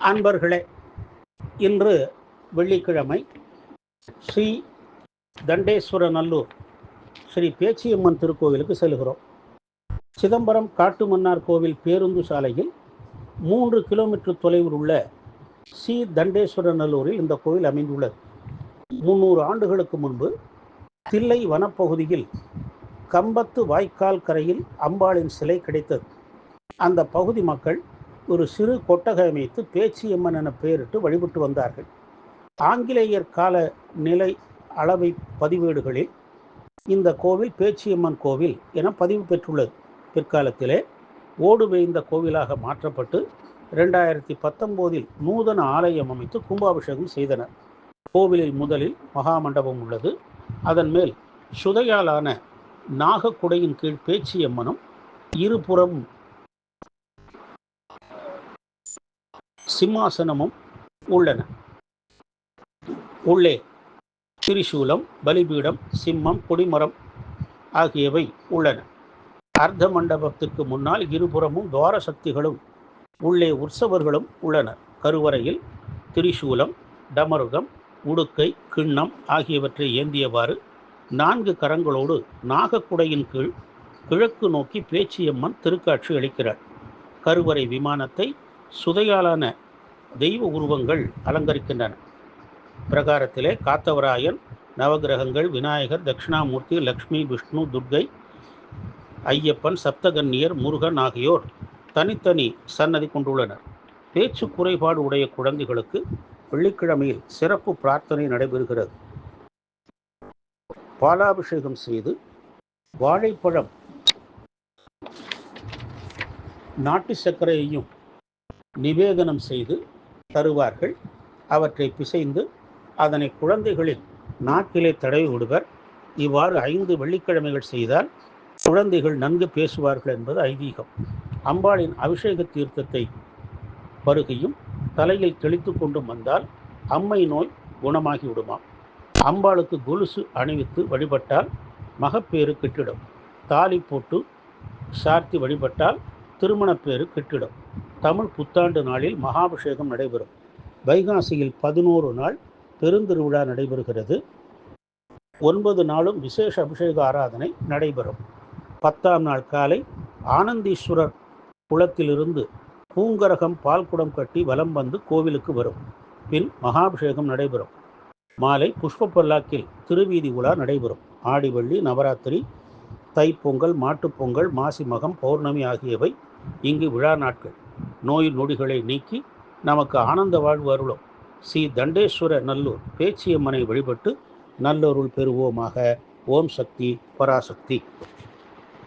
அன்பர்களே, இன்று வெள்ளிக்கிழமை ஸ்ரீ தண்டேஸ்வரநல்லூர் ஸ்ரீ பேச்சியம்மன் திருக்கோவிலுக்கு செல்கிறோம். சிதம்பரம் காட்டுமன்னார் கோவில் பேருந்து சாலையில் 3 கிலோமீட்டர் தொலைவில் உள்ள ஸ்ரீ தண்டேஸ்வரநல்லூரில் இந்த கோவில் அமைந்துள்ளது. 300 ஆண்டுகளுக்கு முன்பு தில்லை வனப்பகுதியில் கம்பத்து வாய்க்கால் கரையில் அம்பாளின் சிலை கிடைத்தது. அந்த பகுதி மக்கள் ஒரு சிறு கொட்டகை அமைத்து பேச்சியம்மன் என பெயரிட்டு வழிபட்டு வந்தார்கள். ஆங்கிலேயர் கால நிலை அளவை பதிவேடுகளில் இந்த கோவில் பேச்சியம்மன் கோவில் என பதிவு பெற்றுள்ளது. பிற்காலத்திலே ஓடு வேய்ந்த கோவிலாக மாற்றப்பட்டு 2019 நூதன ஆலயம் அமைத்து கும்பாபிஷேகம் செய்தனர். கோவிலில் முதலில் மகாமண்டபம் உள்ளது. அதன் மேல் சுதையாலான நாகக்குடையின் கீழ் பேச்சியம்மனும் இருபுறம் சிம்மாசனமும் உள்ளன. உள்ளே திரிசூலம், பலிபீடம், சிம்மம், கொடிமரம் ஆகியவை உள்ளன. அர்த்த மண்டபத்திற்கு முன்னால் இருபுறமும் துவார சக்திகளும் உள்ளே உற்சவர்களும் உள்ளனர். கருவறையில் திரிசூலம், டமருகம், உடுக்கை, கிண்ணம் ஆகியவற்றை ஏந்தியவாறு 4 கரங்களோடு நாகக்குடையின் கீழ் கிழக்கு நோக்கி பேச்சியம்மன் திருக்காட்சி அளிக்கிறார். கருவறை விமானத்தை சுதையாலான தெய்வ உருவங்கள் அலங்கரிக்கின்றன. பிரகாரத்திலே காத்தவராயன், நவகிரகங்கள், விநாயகர், தட்சிணாமூர்த்தி, லக்ஷ்மி, விஷ்ணு, துர்க்கை, ஐயப்பன், சப்தகன்னியர், முருகன் ஆகியோர் தனித்தனி சன்னதி கொண்டுள்ளனர். பேச்சு குறைபாடு உடைய குழந்தைகளுக்கு வெள்ளிக்கிழமையில் சிறப்பு பிரார்த்தனை நடைபெறுகிறது. பாலாபிஷேகம் செய்து வாழைப்பழம், நாட்டு சர்க்கரையையும் நிவேதனம் செய்து தருவார்கள். அவற்றை பிசைந்து அதனை குழந்தைகளின் நாக்கிலே தடவி விடுவர். இவ்வாறு 5 வெள்ளிக்கிழமைகள் செய்தால் குழந்தைகள் நன்கு பேசுவார்கள் என்பது ஐதீகம். அம்பாளின் அபிஷேக தீர்த்தத்தை பருகியும் தலையில் தெளித்து கொண்டும் வந்தால் அம்மை நோய் குணமாகி விடுமாம். அம்பாளுக்கு கொலுசு அணிவித்து வழிபட்டால் மகப்பேறு கிட்டிடும். தாலி போட்டு சார்த்தி வழிபட்டால் திருமணப்பேறு கிட்டிடும். தமிழ் புத்தாண்டு நாளில் மகாபிஷேகம் நடைபெறும். வைகாசியில் 11 நாள் பெருந்திருவிழா நடைபெறுகிறது. 9 நாளும் விசேஷ அபிஷேக ஆராதனை நடைபெறும். 10ஆம் நாள் காலை ஆனந்தீஸ்வரர் குளத்திலிருந்து பூங்கரகம் பால்குடம் கட்டி வலம் வந்து கோவிலுக்கு வரும். பின் மகாபிஷேகம் நடைபெறும். மாலை புஷ்ப பல்லாக்கில் திருவீதி உலா நடைபெறும். ஆடி வெள்ளி, நவராத்திரி, தைப்பொங்கல், மாட்டுப்பொங்கல், மாசி மகம், பௌர்ணமி ஆகியவை இங்கு விழா நாட்கள். நோய் நொடிகளை நீக்கி நமக்கு ஆனந்த வாழ்வு அருளும் ஸ்ரீ தண்டேஸ்வரநல்லூர் பேச்சியம்மனை வழிபட்டு நல்லருள் பெறுவோமாக. ஓம் சக்தி, பராசக்தி.